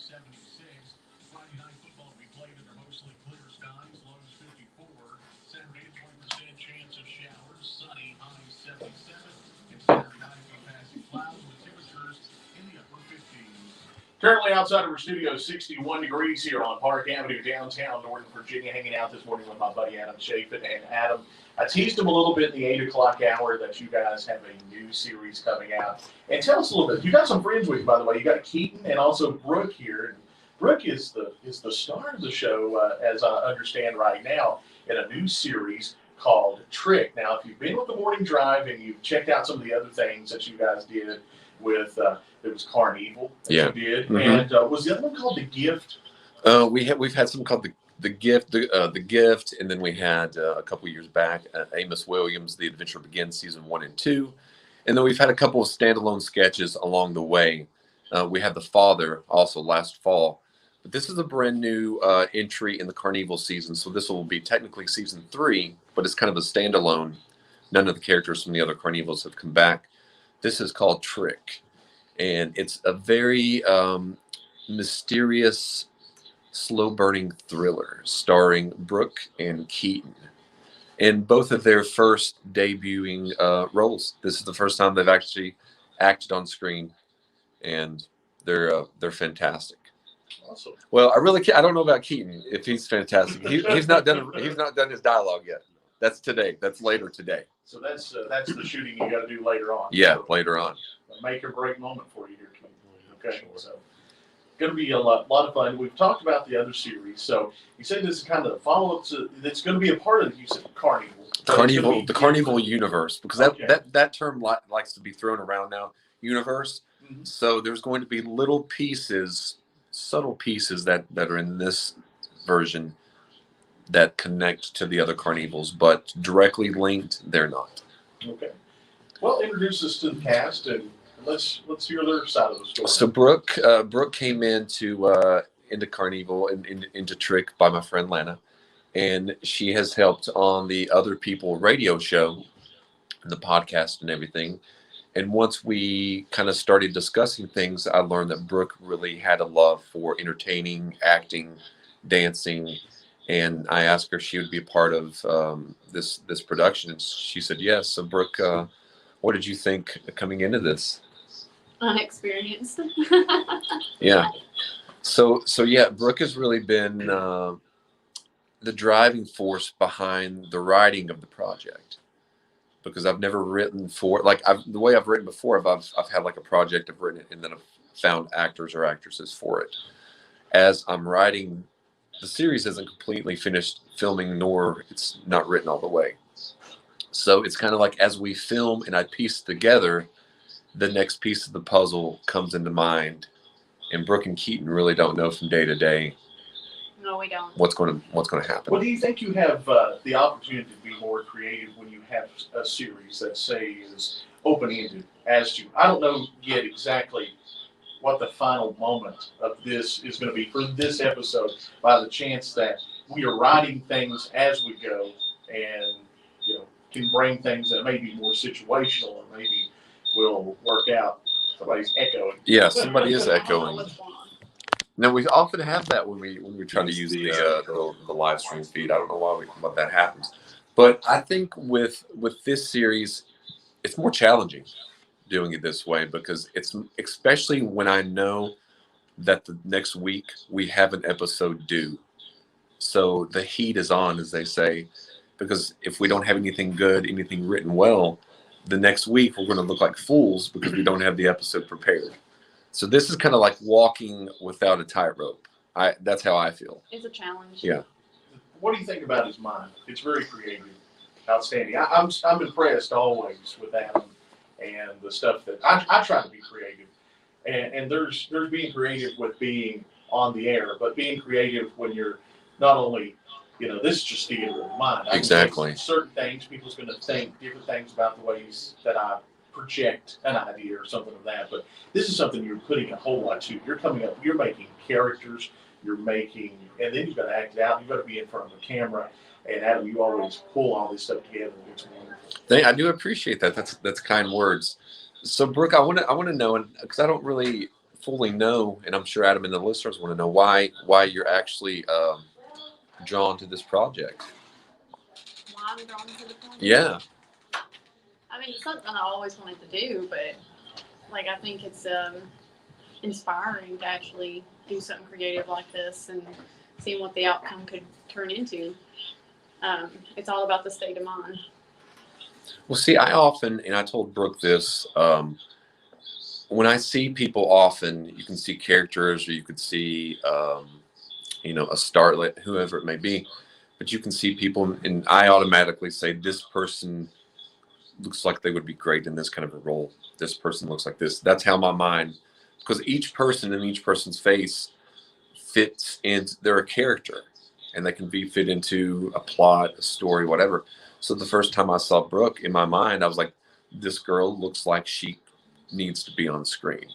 Friday night football to be played under mostly clear skies, lows 54. Saturday, 20% chance of showers, sunny, high 77. And Saturday night, be passing clouds with temperatures in the upper 50s. Currently outside of our studio, 61 degrees here on Park Avenue, downtown Northern Virginia. Hanging out this morning with my buddy Adam Chafin. And Adam, I teased him a little bit in the 8 o'clock hour that you guys have a new series coming out. And tell us a little bit. You got some friends with you, by the way. You got Keaton and also Brooke here. Brooke is the star of the show, as I understand right now, in a new series called Trick. Now, if you've been with the Morning Drive and you've checked out some of the other things that you guys did with, there was Carnival that you did, and was the other one called The Gift? We've had something called the Gift, the Gift, and then we had a couple years back Amos Williams, The Adventure Begins, season 1 and 2, and then we've had a couple of standalone sketches along the way. We had The Father also last fall. But this is a brand new entry in the Carnival season, so this will be technically season 3, but it's kind of a standalone. None of the characters from the other Carnivals have come back. This is called Trick, and it's a very mysterious, slow-burning thriller starring Brooke and Keaton, and both of their first debuting roles. This is the first time they've actually acted on screen, and they're fantastic. Awesome. Well, I don't know about Keaton if he's fantastic. He's not done his dialogue yet. That's today. That's later today. So that's the shooting you got to do later on. Yeah, so, later on. A make or break moment for you here, Keaton. Okay, sure. So going to be a lot of fun. We've talked about the other series. So you said this is kind of the follow-up to. It's going to be a part of, you said, Carnival. The Carnival universe, because that term likes to be thrown around now. Universe. Mm-hmm. So there's going to be little pieces. Subtle pieces that are in this version that connect to the other Carnivals, but directly linked, they're not. Okay. Well, introduce us to the cast, and let's hear their side of the story. So Brooke came into Carnival and into Trick by my friend Lana, and she has helped on the Other People radio show, and the podcast and everything. And once we kind of started discussing things, I learned that Brooke really had a love for entertaining, acting, dancing. And I asked her if she would be a part of this production. And she said yes. So, Brooke, what did you think coming into this? Unexperienced. Yeah. So yeah, Brooke has really been the driving force behind the writing of the project. Because I've never written for the way I've written before. I've had like a project, I've written it, and then I've found actors or actresses for it. As I'm writing, the series isn't completely finished filming, nor it's not written all the way. So it's kind of like as we film and I piece together, the next piece of the puzzle comes into mind. And Brooke and Keaton really don't know from day to day. No, we don't. What's going to happen? Well, do you think you have the opportunity to be more creative when you have a series that, say, is open-ended as to, I don't know yet exactly what the final moment of this is going to be for this episode, by the chance that we are writing things as we go and, can bring things that may be more situational or maybe will work out. Somebody's echoing. Yeah, somebody is echoing. No, we often have that when we try to use the live stream feed. I don't know why that happens, but I think with this series, it's more challenging doing it this way because it's especially when I know that the next week we have an episode due, so the heat is on, as they say, because if we don't have anything good, anything written well, the next week we're going to look like fools because we don't have the episode prepared. So this is kind of like walking without a tightrope. That's how I feel. It's a challenge. Yeah. What do you think about his mind? It's very creative, outstanding. I'm impressed always with Adam and the stuff that I try to be creative, and there's being creative with being on the air, but being creative when you're not only this is just theater of the mind. Exactly. Certain things people's going to think different things about the ways that I project an idea or something of that, but this is something you're putting a whole lot to. You're coming up, you're making characters, and then you've got to act it out. You've got to be in front of the camera, and Adam, you always pull all this stuff together. It's wonderful. I do appreciate that. That's kind words. So Brooke, I want to know, because I don't really fully know, and I'm sure Adam and the listeners want to know why you're actually drawn to this project. Why I'm drawn to the project? Yeah. I mean, it's something I always wanted to do, but like I think it's inspiring to actually do something creative like this and seeing what the outcome could turn into. It's all about the state of mind. Well, see, I often, and I told Brooke this, when I see people often, you can see characters or you could see, you know, a starlet, whoever it may be, but you can see people, and I automatically say, this person looks like they would be great in this kind of a role. This person looks like this. That's how my mind, because each person and each person's face fits in, they're a character, and they can be fit into a plot, a story, whatever. So the first time I saw Brooke, in my mind, I was like, this girl looks like she needs to be on screen.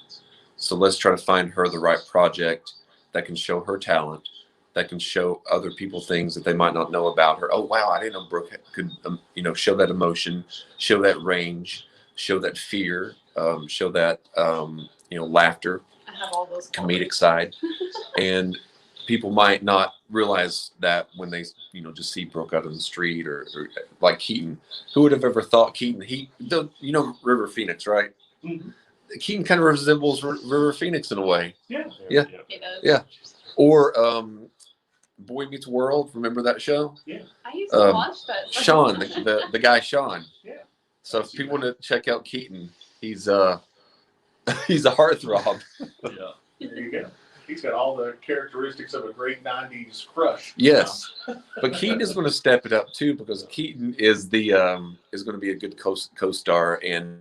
So let's try to find her the right project that can show her talent, that can show other people things that they might not know about her. Oh, wow, I didn't know Brooke could, you know, show that emotion, show that range, show that fear, show that, you know, laughter, I have all those comedic side. And people might not realize that when they, you know, just see Brooke out on the street or like Keaton. Who would have ever thought Keaton? You know, River Phoenix, right? Mm-hmm. Keaton kind of resembles River Phoenix in a way. Yeah. Yeah. It does. Yeah. Or Boy Meets World. Remember that show? Yeah. I used to watch that. Sean, the guy Sean. Yeah. So if people want to check out Keaton, he's he's a heartthrob. Yeah. There you go. He's got all the characteristics of a great '90s crush. Yes, but Keaton is going to step it up too, because Keaton is the is going to be a good co-star, and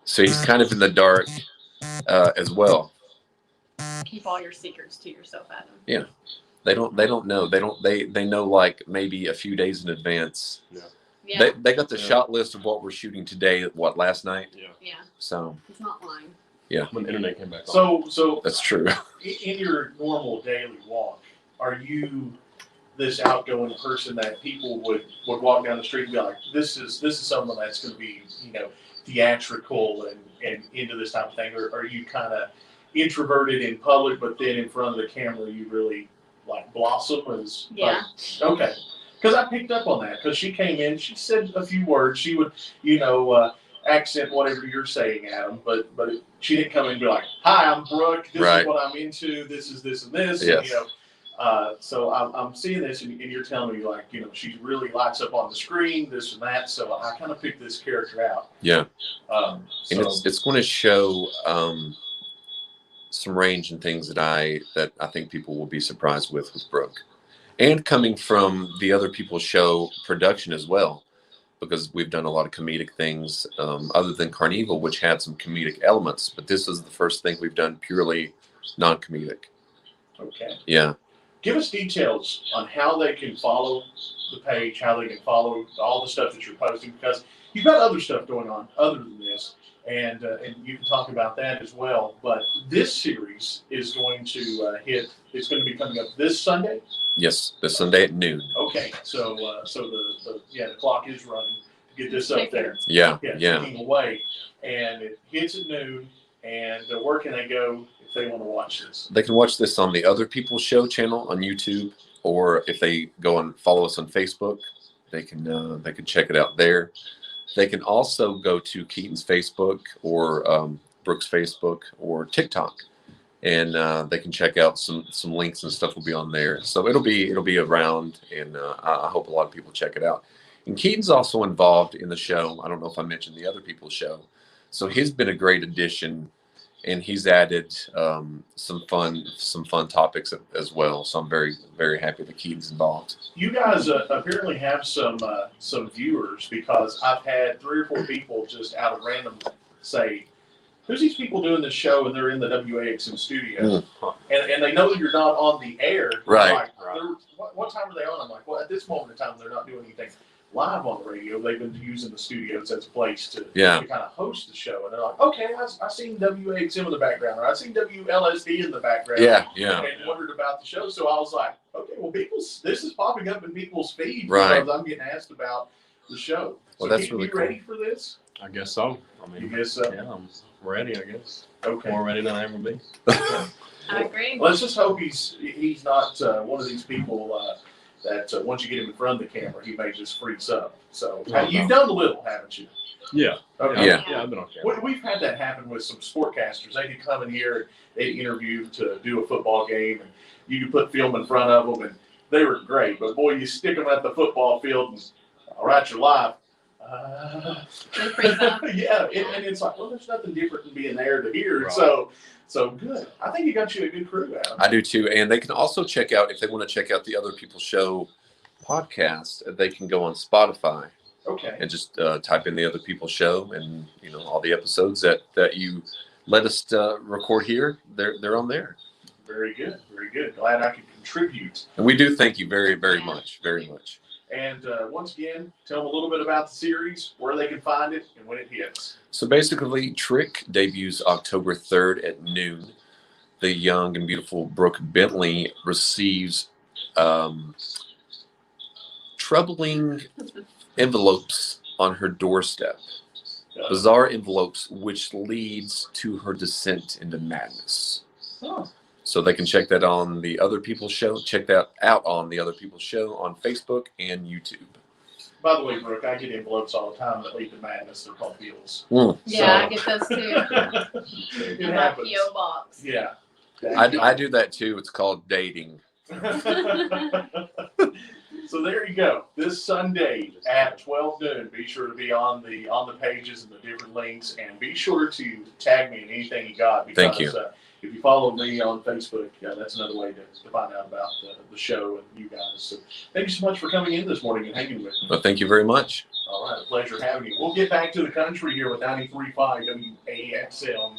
so he's kind of in the dark as well. Keep all your secrets to yourself, Adam. Yeah, they don't know. They know like maybe a few days in advance. Yeah. Yeah. They got the shot list of what we're shooting today. What, last night? Yeah. Yeah. So It's not lying. yeah, When the internet came back on. So that's true. in your normal daily walk, are you this outgoing person that people would walk down the street and be like, this is someone that's going to be, you know, theatrical and into this type of thing, or are you kind of introverted in public, but then in front of the camera you really like blossom as Yeah. Okay. Because I picked up on that. Because she came in, she said a few words. She would, you know, accent whatever you're saying, Adam. But she didn't come in and be like, "Hi, I'm Brooke. This Right. is what I'm into. This is this and this." Yes. And, you know, so I'm seeing this, and you're telling me like, you know, she really lights up on the screen, this and that. So I kind of picked this character out. Yeah, So and it's going to show some range and things that I think people will be surprised with Brooke. And coming from the other people's show production as well, because we've done a lot of comedic things other than Carnival, which had some comedic elements. But this is the first thing we've done purely non-comedic. okay. Yeah. Give us details on how they can follow the page, how they can follow all the stuff that you're posting, because you've got other stuff going on other than this, and you can talk about that as well. But this series is going to hit. It's going to be coming up this Sunday. Yes, this Sunday at noon. Okay, so the clock is running to get this up there. Yeah. Ticking away, and it hits at noon. And where can they go if they want to watch this? They can watch this on the Other People's Show channel on YouTube, or if they go and follow us on Facebook, they can check it out there. They can also go to Keaton's Facebook or Brooke's Facebook or TikTok, and they can check out some links and stuff will be on there. So it'll be around, and I hope a lot of people check it out. And Keaton's also involved in the show. I don't know if I mentioned the Other People's Show. So he's been a great addition, and he's added some fun topics as well. So I'm very, very happy that Keaton's involved. You guys apparently have some viewers, because I've had 3 or 4 people just out of random say, "Who's these people doing this show?" And they're in the WAXM studio, and they know that you're not on the air. Right. Like, what time are they on? I'm like, well, at this moment in time, they're not doing anything live on the radio. They've been using the studios as a place to kind of host the show. And they're like, okay, I seen WAXM in the background, or I seen WLSD in the background. Yeah. And wondered about the show. So I was like, okay, well, this is popping up in people's feed. Right. Because I'm getting asked about the show. Well, So that's Keaton, really you cool. ready for this? I guess so. I You mean, guess so? yeah, I'm ready, I guess. Okay. More ready than I ever be. I agree. Let's just hope he's not one of these people that once you get him in front of the camera, he may just freeze up. So No, you've no. done a little, haven't you? Yeah. Okay. Yeah. Yeah, I've been okay. We've had that happen with some sportcasters. They could come in here, they'd interview to do a football game, and you could put film in front of them, and they were great. But boy, you stick them at the football field, and all right, you're live. They freeze up. Yeah, and it's like, well, there's nothing different than being there to hear. Right. So good. I think you got you a good crew, Adam. I do too. And they can also check out, if they want to check out the Other People Show podcast, they can go on Spotify Okay. and just type in the Other People Show, and all the episodes that you let us record here, they're on there. Very good. Very good. Glad I could contribute. And we do thank you very, very much, very much. And once again, tell them a little bit about the series, where they can find it, and when it hits. So basically, Trick debuts October 3rd at noon. The young and beautiful Brooke Bentley receives troubling envelopes on her doorstep. Bizarre envelopes, which leads to her descent into madness. Oh, So they can check that on the Other People Show. Check that out on the Other People Show on Facebook and YouTube. by the way, Brooke, I get envelopes all the time that lead to madness. They're called bills. Yeah, I get those too. It In my happens. P.O. box. Yeah. I do that too. It's called dating. So there you go. This Sunday at 12 noon, be sure to be on the pages and the different links, and be sure to tag me in anything you got. Because, Thank you. If you follow me on Facebook, that's another way to find out about the show and you guys. So thank you so much for coming in this morning and hanging with me. But thank you very much. All right, a pleasure having you. We'll get back to the country here with 93.5 WAXM.